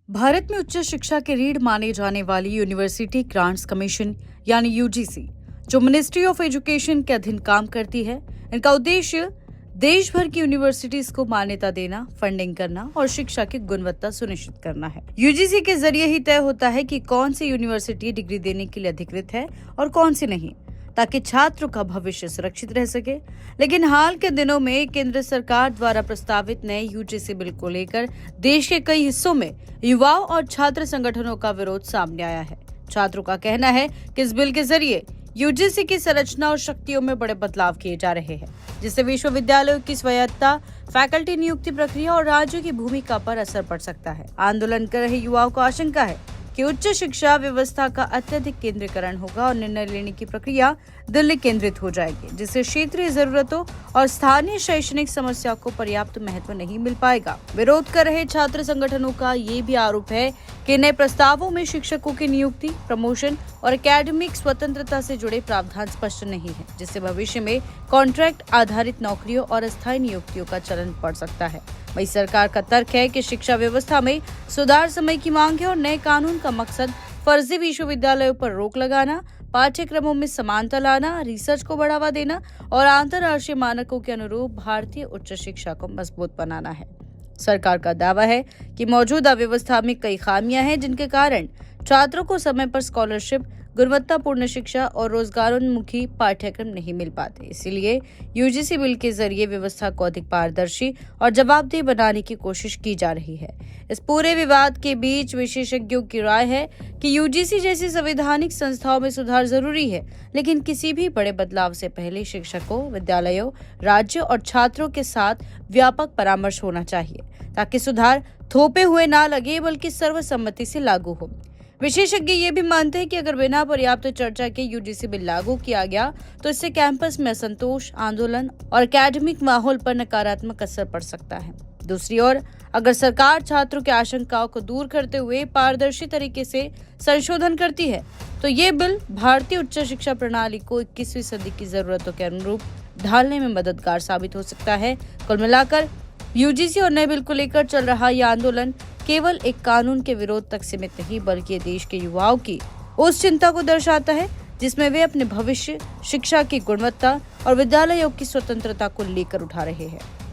भारत में उच्च शिक्षा के रीढ़ माने जाने वाली यूनिवर्सिटी ग्रांट्स कमीशन यानी यूजीसी, जो मिनिस्ट्री ऑफ एजुकेशन के अधीन काम करती है, इनका उद्देश्य देश भर की यूनिवर्सिटीज को मान्यता देना, फंडिंग करना और शिक्षा की गुणवत्ता सुनिश्चित करना है। यूजीसी के जरिए ही तय होता है कि कौन सी यूनिवर्सिटी डिग्री देने के लिए अधिकृत है और कौन सी नहीं, ताकि छात्रों का भविष्य सुरक्षित रह सके। लेकिन हाल के दिनों में केंद्र सरकार द्वारा प्रस्तावित नए यूजीसी बिल को लेकर देश के कई हिस्सों में युवाओं और छात्र संगठनों का विरोध सामने आया है। छात्रों का कहना है कि इस बिल के जरिए यूजीसी की संरचना और शक्तियों में बड़े बदलाव किए जा रहे हैं, जिससे विश्वविद्यालयों की स्वायत्तता, फैकल्टी नियुक्ति प्रक्रिया और राज्यों की भूमिका पर असर पड़ सकता है। आंदोलन कर रहे युवाओं को आशंका है कि उच्च शिक्षा व्यवस्था का अत्यधिक केंद्रीकरण होगा और निर्णय लेने की प्रक्रिया दिल्ली केंद्रित हो जाएगी, जिससे क्षेत्रीय जरूरतों और स्थानीय शैक्षणिक समस्याओं को पर्याप्त महत्व नहीं मिल पाएगा। विरोध कर रहे छात्र संगठनों का ये भी आरोप है कि नए प्रस्तावों में शिक्षकों की नियुक्ति, प्रमोशन और एकेडमिक स्वतंत्रता से जुड़े प्रावधान स्पष्ट नहीं है, जिससे भविष्य में कॉन्ट्रैक्ट आधारित नौकरियों और अस्थायी नियुक्तियों का चलन बढ़ सकता है। वहीं सरकार का तर्क है कि शिक्षा व्यवस्था में सुधार समय की मांग है और नए कानून का मकसद फर्जी विश्वविद्यालयों पर रोक लगाना, पाठ्यक्रमों में समानता लाना, रिसर्च को बढ़ावा देना और अंतर्राष्ट्रीय मानकों के अनुरूप भारतीय उच्च शिक्षा को मजबूत बनाना है। सरकार का दावा है कि मौजूदा व्यवस्था में कई खामियां हैं, जिनके कारण छात्रों को समय पर स्कॉलरशिप, गुणवत्तापूर्ण शिक्षा और रोजगारोन्मुखी पाठ्यक्रम नहीं मिल पाते। इसीलिए यूजीसी बिल के जरिए व्यवस्था को अधिक पारदर्शी और जवाबदेह बनाने की कोशिश की जा रही है। इस पूरे विवाद के बीच विशेषज्ञों की राय है कि यूजीसी जैसी संवैधानिक संस्थाओं में सुधार जरूरी है, लेकिन किसी भी बड़े बदलाव से पहले शिक्षकों, विद्यालयों, राज्यों और छात्रों के साथ व्यापक परामर्श होना चाहिए, ताकि सुधार थोपे हुए ना लगे बल्कि सर्वसम्मति से लागू हो। विशेषज्ञ ये भी मानते हैं कि अगर बिना पर्याप्त चर्चा के यूजीसी बिल लागू किया गया तो इससे कैंपस में असंतोष, आंदोलन और एकेडमिक माहौल पर नकारात्मक असर पड़ सकता है। दूसरी ओर, अगर सरकार छात्रों की आशंकाओं को दूर करते हुए पारदर्शी तरीके से संशोधन करती है, तो ये बिल भारतीय उच्च शिक्षा प्रणाली को 21वीं सदी की जरूरतों के अनुरूप ढालने में मददगार साबित हो सकता है। कुल मिलाकर यूजीसी और नए बिल को लेकर चल रहा यह आंदोलन केवल एक कानून के विरोध तक सीमित नहीं, बल्कि देश के युवाओं की उस चिंता को दर्शाता है जिसमें वे अपने भविष्य, शिक्षा की गुणवत्ता और विद्यालयों की स्वतंत्रता को लेकर उठा रहे हैं।